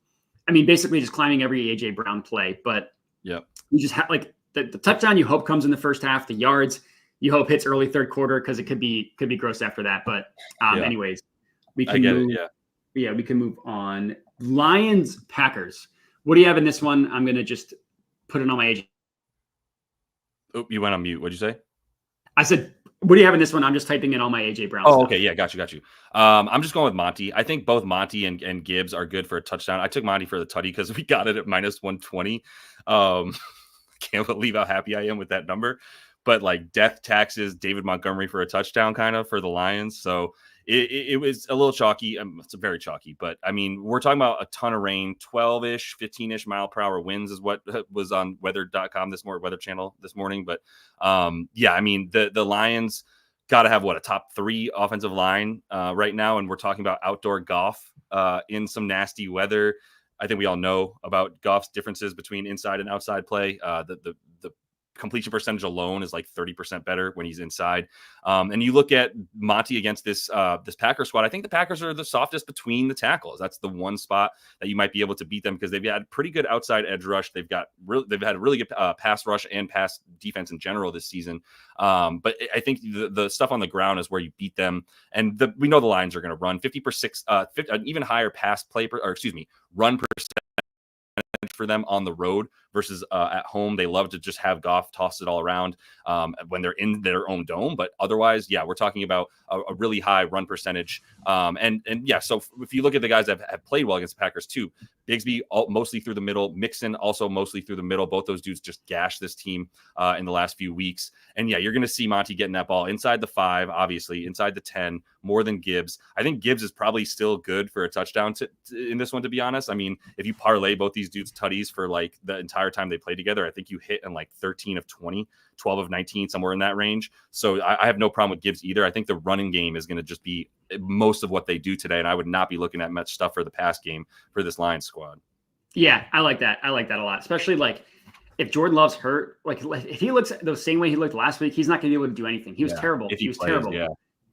Speaker 1: I mean, basically just climbing every AJ Brown play, but you just have like the touchdown you hope comes in the first half, the yards you hope hits early third quarter because it could be gross after that. But anyways, we can move. We can move on. Lions, Packers. What do you have in this one? I'm going to just put it on my AJ.
Speaker 2: Oh, you went on mute. What'd you say?
Speaker 1: I said, what do you have in this one? I'm just typing in all my AJ Brown
Speaker 2: stuff. Okay. Yeah, got you. I'm just going with Monty. I think both Monty and Gibbs are good for a touchdown. I took Monty for the tutty because we got it at minus 120. Can't believe how happy I am with that number. But like death taxes, David Montgomery for a touchdown kind of for the Lions. So it was a little chalky. It's very chalky, but I mean, we're talking about a ton of rain, 12-ish, 15-ish mile per hour winds is what was on weather.com Weather Channel this morning. But I mean, the Lions got to have a top 3 offensive line right now. And we're talking about outdoor golf in some nasty weather. I think we all know about Goff's differences between inside and outside play. The completion percentage alone is like 30% better when he's inside. And you look at Monty against this Packers squad. I think the Packers are the softest between the tackles. That's the one spot that you might be able to beat them because they've had pretty good outside edge rush. They've had really good pass rush and pass defense in general this season. But I think the stuff on the ground is where you beat them. And we know the Lions are going to run 50%, an even higher run percentage for them on the road versus at home. They love to just have Goff toss it all around when they're in their own dome. But otherwise, yeah, we're talking about a really high run percentage. And yeah, so if you look at the guys that have played well against the Packers too, Bigsby mostly through the middle, Mixon also mostly through the middle. Both those dudes just gashed this team in the last few weeks. And yeah, you're going to see Monty getting that ball inside the 5, obviously inside the 10, more than Gibbs. I think Gibbs is probably still good for a touchdown in this one, to be honest. I mean, if you parlay both these dudes tutties for like the entire time they play together, I think you hit in like 13 of 20, 12 of 19, somewhere in that range. So I have no problem with Gibbs either. I think the running game is going to just be most of what they do today. And I would not be looking at much stuff for the pass game for this Lions squad. Yeah,
Speaker 1: I like that. I like that a lot, especially like if Jordan Love's hurt, like if he looks the same way he looked last week, he's not going to be able to do anything. He was terrible. He was terrible.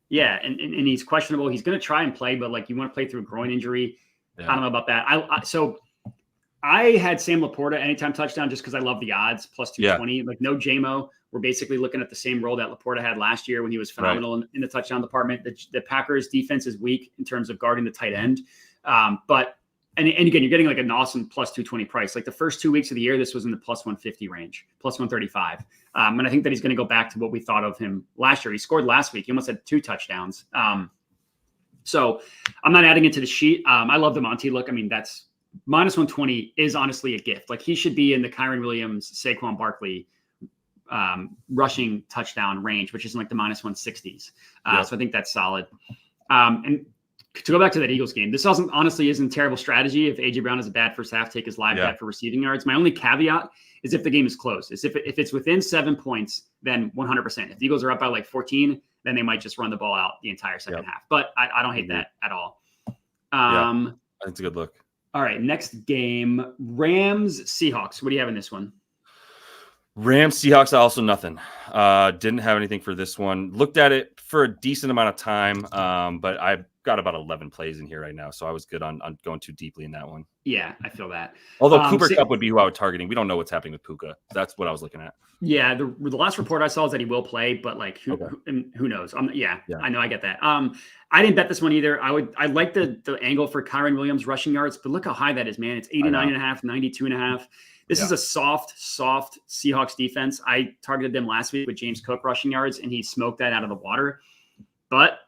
Speaker 1: Yeah. And he's questionable. He's going to try and play, but like you want to play through a groin injury. Yeah. I don't know about that. So I had Sam Laporta anytime touchdown just because I love the odds plus 220. Like no JMO. We're basically looking at the same role that Laporta had last year when he was phenomenal in the touchdown department. The Packers defense is weak in terms of guarding the tight end. But again, you're getting like an awesome plus 220 price. Like the first 2 weeks of the year, this was in the plus 150 range, plus 135. And I think that he's going to go back to what we thought of him last year. He scored last week. He almost had 2 touchdowns. So I'm not adding it to the sheet. I love the Monty look. I mean, that's minus 120 is honestly a gift. Like he should be in the Kyren Williams, Saquon Barkley rushing touchdown range, which is in like the minus 160s. So I think that's solid. And to go back to that Eagles game, this honestly isn't terrible strategy. If AJ Brown has a bad first half, take his live bet for receiving yards. My only caveat is if the game is close. If it's within 7 points, then 100%. If the Eagles are up by like 14, then they might just run the ball out the entire second half. But I don't hate that at all.
Speaker 2: That's a good look.
Speaker 1: All right, next game, Rams Seahawks. What do you have in this one?
Speaker 2: Rams Seahawks, also nothing. Didn't have anything for this one. Looked at it for a decent amount of time, but I've got about 11 plays in here right now, so I was good on going too deeply in that one.
Speaker 1: Yeah, I feel that.
Speaker 2: Although Cooper Kupp would be who I was targeting. We don't know what's happening with Puka. That's what I was looking at.
Speaker 1: Yeah, the last report I saw is that he will play, but like who knows? I know, I get that. I didn't bet this one either. I like the angle for Kyren Williams rushing yards, but look how high that is, man. It's 89.5, 92.5. This is a soft Seahawks defense. I targeted them last week with James Cook rushing yards, and he smoked that out of the water. But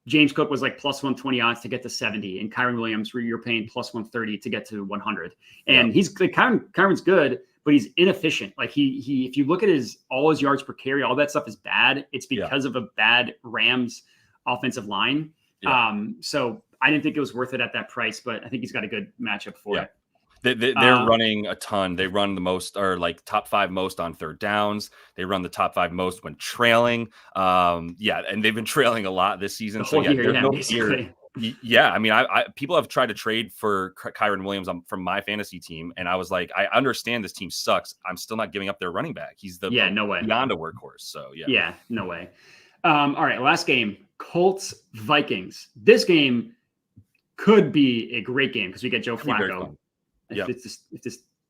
Speaker 1: James Cook was like plus 120 odds to get to 70, and Kyren Williams, you're paying plus 130 to get to 100. And he's like Kyren's good, but he's inefficient. Like he if you look at all his yards per carry, all that stuff is bad. It's because of a bad Rams offensive line. So I didn't think it was worth it at that price, but I think he's got a good matchup for it.
Speaker 2: They're running a ton. They run the most, or like top 5 most on third downs. They run the top 5 most when trailing. And they've been trailing a lot this season. So there's no fear. Yeah, I mean, I people have tried to trade for Kyren Williams from my fantasy team, and I was like, I understand this team sucks. I'm still not giving up their running back. He's no way beyond a workhorse. So
Speaker 1: no way. All right, last game, Colts Vikings. This game could be a great game because we get Joe Flacco. If this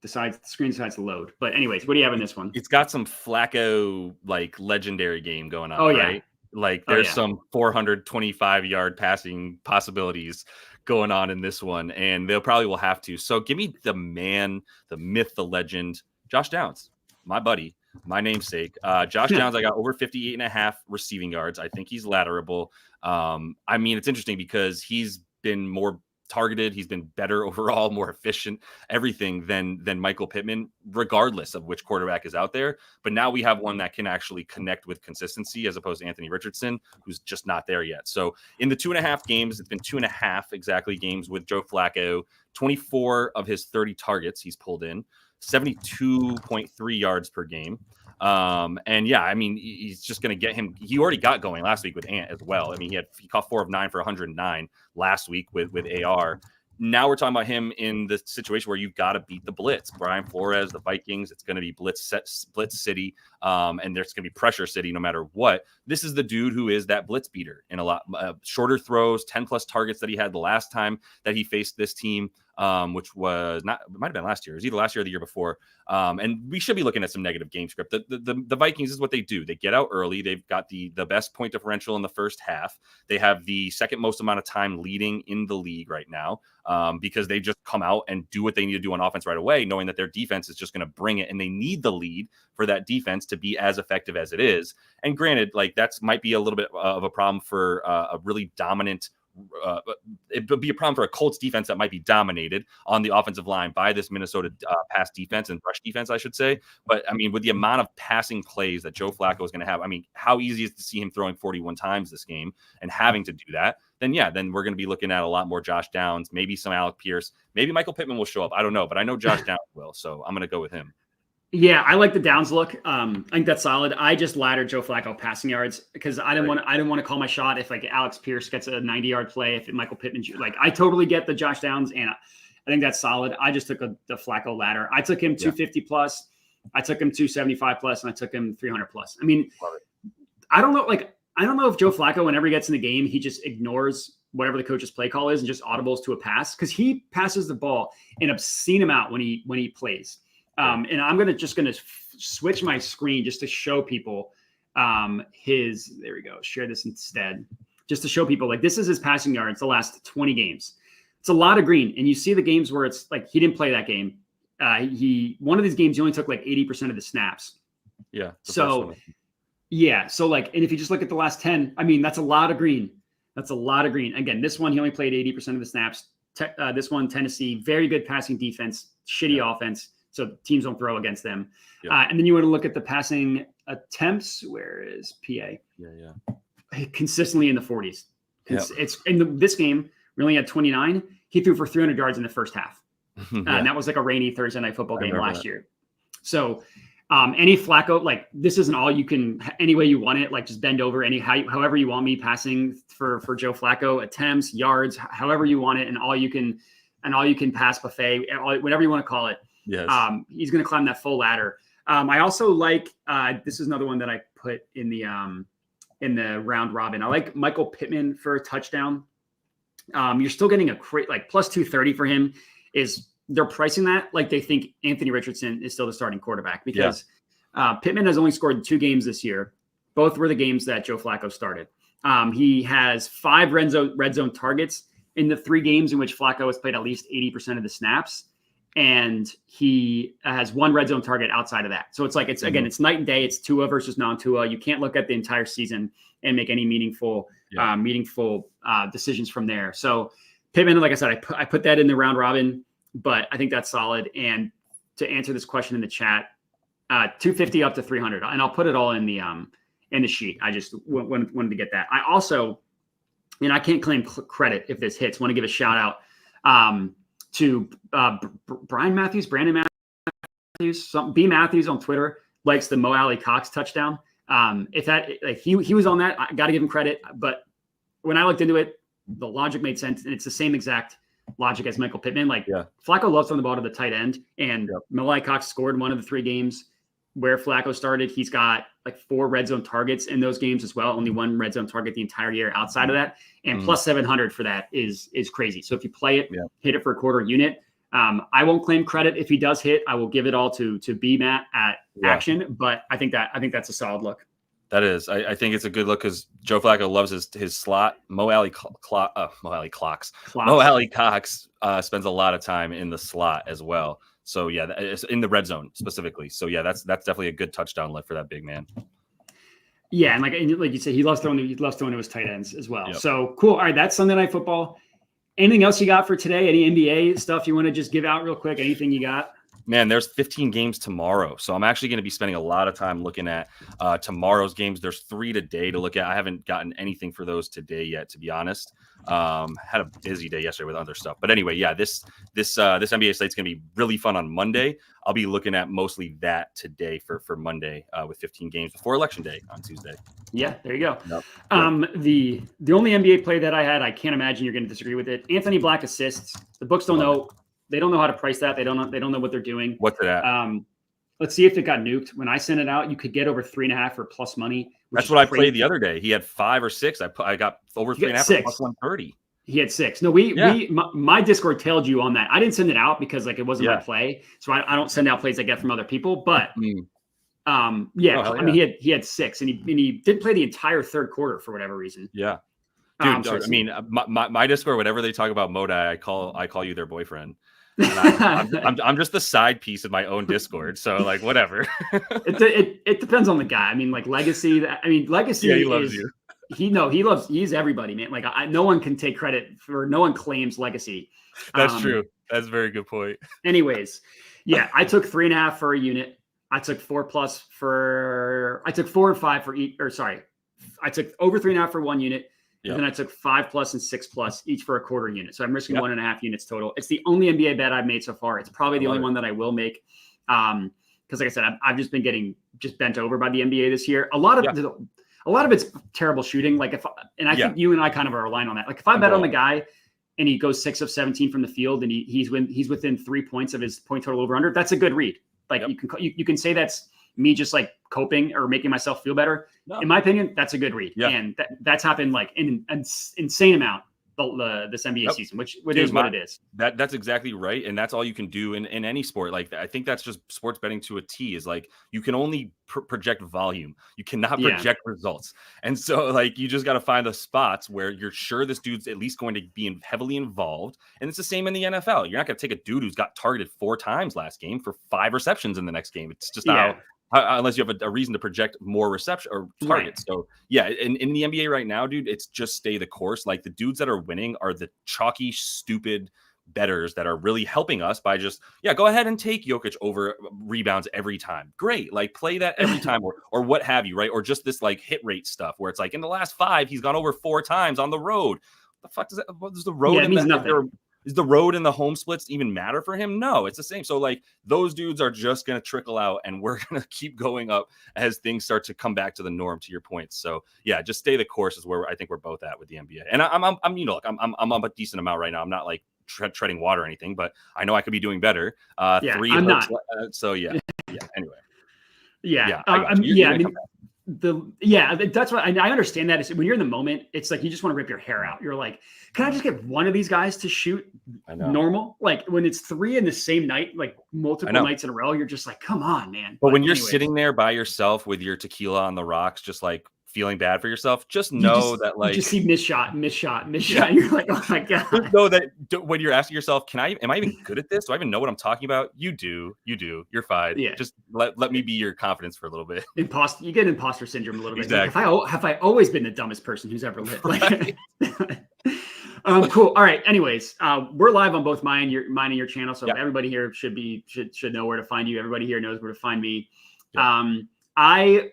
Speaker 1: the screen decides to load. But anyways, what do you have in this one?
Speaker 2: It's got some Flacco like legendary game going on. Right? Like there's some 425-yard passing possibilities going on in this one, and they'll probably will have to. So give me the man, the myth, the legend, Josh Downs, my buddy, my namesake. Josh Downs, I got over 58.5 receiving yards. I think he's latterable. I mean, it's interesting because he's been more targeted. He's been better overall, more efficient, everything than Michael Pittman, regardless of which quarterback is out there. But now we have one that can actually connect with consistency as opposed to Anthony Richardson, who's just not there yet. So in the 2.5 games, it's been 2.5 exactly games with Joe Flacco, 24 of his 30 targets he's pulled in, 72.3 yards per game. I mean, he's just going to get him. He already got going last week with Ant as well. I mean, he caught 4 of 9 for 109 last week with AR. Now we're talking about him in the situation where you've got to beat the blitz. Brian Flores, the Vikings, it's going to be blitz city, and there's going to be pressure city no matter what. This is the dude who is that blitz beater in a lot shorter throws, 10 plus targets that he had the last time that he faced this team. which was not, it might have been last year. It was either last year or the year before. And we should be looking at some negative game script. The Vikings is what they do. They get out early. They've got the best point differential in the first half. They have the second most amount of time leading in the league right now, because they just come out and do what they need to do on offense right away, knowing that their defense is just going to bring it, and they need the lead for that defense to be as effective as it is. And granted, like that's might be a little bit of a problem for a really dominant. It would be a problem for a Colts defense that might be dominated on the offensive line by this Minnesota pass defense and rush defense, I should say. But I mean, with the amount of passing plays that Joe Flacco is going to have, I mean, how easy is it to see him throwing 41 times this game and having to do that? Then we're going to be looking at a lot more Josh Downs, maybe some Alec Pierce, maybe Michael Pittman will show up. I don't know, but I know Josh Downs will, so I'm going to go with him.
Speaker 1: Yeah, I like the Downs look. I think that's solid. I just laddered Joe Flacco passing yards because I didn't want to call my shot if like Alex Pierce gets a 90-yard play, if Michael Pittman, like I totally get the Josh Downs, and I think that's solid. I just took the Flacco ladder. I took him 250 plus, I took him 275 plus, and I took him 300 plus. I mean, I don't know if Joe Flacco, whenever he gets in the game, he just ignores whatever the coach's play call is and just audibles to a pass, because he passes the ball an obscene amount when he plays. And I'm going to switch my screen just to show people there we go. Share this instead, just to show people like this is his passing yards the last 20 games. It's a lot of green. And you see the games where it's like, he didn't play that game. One of these games, he only took like 80% of the snaps.
Speaker 2: Yeah.
Speaker 1: So like, and if you just look at the last 10, I mean, that's a lot of green. That's a lot of green. Again, this one, he only played 80% of the snaps. This one, Tennessee, very good passing defense, shitty offense. So teams don't throw against them. And then you want to look at the passing attempts. Where is PA? Consistently in the 40s. It's in this game, we only had 29. He threw for 300 yards in the first half. And that was like a rainy Thursday night football game last year. So any Flacco, like this isn't all you can, any way you want it, like just bend over however you want me passing for Joe Flacco, attempts, yards, however you want it. And all you can pass buffet, whatever you want to call it.
Speaker 2: Yes.
Speaker 1: He's going to climb that full ladder. I also like, this is another one that I put in the round robin. I like Michael Pittman for a touchdown. You're still getting like plus 230 for him. They're pricing that like they think Anthony Richardson is still the starting quarterback, because Pittman has only scored 2 games this year. Both were the games that Joe Flacco started. He has 5 red zone targets in the 3 games in which Flacco has played at least 80% of the snaps. And he has 1 red zone target outside of that. So it's like, again, it's night and day. It's Tua versus non-Tua. You can't look at the entire season and make any meaningful decisions from there. So Pittman, like I said, I put that in the round robin, but I think that's solid. And to answer this question in the chat, 250 up to 300, and I'll put it all in the sheet. I just wanted to get that. I also, and I can't claim credit if this hits, want to give a shout out to Brandon Matthews, B Matthews on Twitter likes the Mo Alley Cox touchdown. If that, like he was on that, I got to give him credit. But when I looked into it, the logic made sense, and it's the same exact logic as Michael Pittman. Flacco loves throwing the ball to the tight end, and Mo Alley Cox scored in one of the 3 games where Flacco started. He's got like 4 red zone targets in those games as well. Only 1 red zone target the entire year outside of that. And plus 700 for that is crazy. So if you play it, hit it for a quarter unit. I won't claim credit if he does hit. I will give it all to B Matt at action, but I think that's a solid look.
Speaker 2: That is. I think it's a good look because Joe Flacco loves his slot. Mo Alley Cox spends a lot of time in the slot as well. So it's in the red zone specifically. So that's definitely a good touchdown lift for that big man.
Speaker 1: Yeah, and like you said, he loves throwing to his tight ends as well. Yep. So cool. All right, that's Sunday Night Football. Anything else you got for today? Any NBA stuff you want to just give out real quick? Anything you got?
Speaker 2: Man, there's 15 games tomorrow. So I'm actually going to be spending a lot of time looking at tomorrow's games. There's 3 today to look at. I haven't gotten anything for those today yet, to be honest. Had a busy day yesterday with other stuff. But anyway, this NBA slate's going to be really fun on Monday. I'll be looking at mostly that today for Monday with 15 games before Election Day on Tuesday.
Speaker 1: Yeah, there you go. Yep. The only NBA play that I had, I can't imagine you're going to disagree with it. Anthony Black assists. The books don't know. They don't know how to price that. They don't know what they're doing.
Speaker 2: What's it at?
Speaker 1: Let's see if it got nuked. When I sent it out, you could get over 3.5 or plus money.
Speaker 2: That's what I played the other day. He had 5 or 6. I got over 3.5 plus 130.
Speaker 1: He had 6. No, my Discord tailed you on that. I didn't send it out because like it wasn't my play, so I don't send out plays I get from other people. But I mean, he had 6, and he didn't play the entire third quarter for whatever reason.
Speaker 2: Yeah, dude. I mean, my Discord, whenever they talk about Modi, I call you their boyfriend. I'm just the side piece of my own Discord, so like whatever.
Speaker 1: it depends on the guy. I mean, like Legacy. Legacy.
Speaker 2: Yeah, he loves you.
Speaker 1: He's everybody, man. Like no one can take credit for, no one claims Legacy.
Speaker 2: That's true. That's a very good point.
Speaker 1: Anyways, yeah, I took 3.5 for a unit. I took 4 and 5 for each, or sorry, I took over 3.5 for 1 unit. Yep. And then I took 5+ and 6+ each for a quarter unit. So I'm risking 1.5 units total. It's the only NBA bet I've made so far. It's probably the only one that I will make. Because like I said, I've just been getting bent over by the NBA this year. A lot of it's terrible shooting. Like I think you and I kind of are aligned on that. Like if I bet on the guy and he goes 6 of 17 from the field and he's within 3 points of his point total over under, that's a good read. Like you can say that's me just like coping or making myself feel better. No. In my opinion, that's a good read. Yeah. And that's happened like in an insane amount this NBA season, which is what it is.
Speaker 2: That's exactly right. And that's all you can do in any sport. Like, I think that's just sports betting to a T, is like, you can only project volume. You cannot project results. And so like, you just got to find the spots where you're sure this dude's at least going to be heavily involved. And it's the same in the NFL. You're not going to take a dude who's got targeted 4 times last game for 5 receptions in the next game. It's just unless you have a reason to project more reception or targets. Right. So yeah, in the NBA right now, dude, it's just stay the course. Like the dudes that are winning are the chalky, stupid bettors that are really helping us by just, go ahead and take Jokic over rebounds every time. Great. Like play that every time or what have you, right? Or just this like hit rate stuff where it's like in the last 5, he's gone over 4 times on the road. What the fuck does that? What does the road?
Speaker 1: Yeah, it means nothing.
Speaker 2: Is the road and the home splits even matter for him? No, it's the same. So like those dudes are just going to trickle out, and we're going to keep going up as things start to come back to the norm, to your point. So yeah, just stay the course is where I think we're both at with the NBA. And I'm up a decent amount right now. I'm not like treading water or anything, but I know I could be doing better. 3
Speaker 1: I'm not.
Speaker 2: So yeah. Anyway.
Speaker 1: That's what I understand. That is when you're in the moment, it's like you just want to rip your hair out. You're like, can I just get one of these guys to shoot normal? Like when it's 3 in the same night, like multiple nights in a row, you're just like, come on, man.
Speaker 2: But when you're sitting there by yourself with your tequila on the rocks, just like feeling bad for yourself, just know that like
Speaker 1: you just see miss shot. And you're like, oh my God.
Speaker 2: Just know that when you're asking yourself, am I even good at this? Do I even know what I'm talking about? You do. You're fine. Yeah. Just let me be your confidence for a we
Speaker 1: you get imposter syndrome a little bit.
Speaker 2: Exactly.
Speaker 1: Like, have I always been the dumbest person who's ever lived?
Speaker 2: Right.
Speaker 1: Cool. All right. Anyways, we're live on both mine and your channel. So everybody here should know where to find you. Everybody here knows where to find me. Yep. I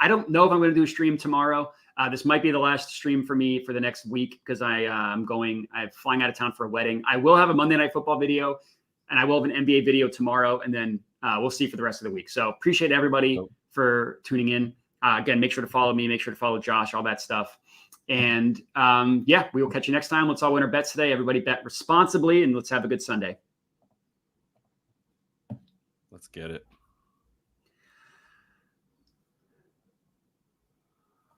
Speaker 1: don't know if I'm going to do a stream tomorrow. This might be the last stream for me for the next week because I'm flying out of town for a wedding. I will have a Monday Night Football video, and I will have an NBA video tomorrow, and then we'll see for the rest of the week. So appreciate everybody for tuning in. Again, make sure to follow me, make sure to follow Josh, all that stuff. And we will catch you next time. Let's all win our bets today. Everybody bet responsibly, and let's have a good Sunday.
Speaker 2: Let's get it.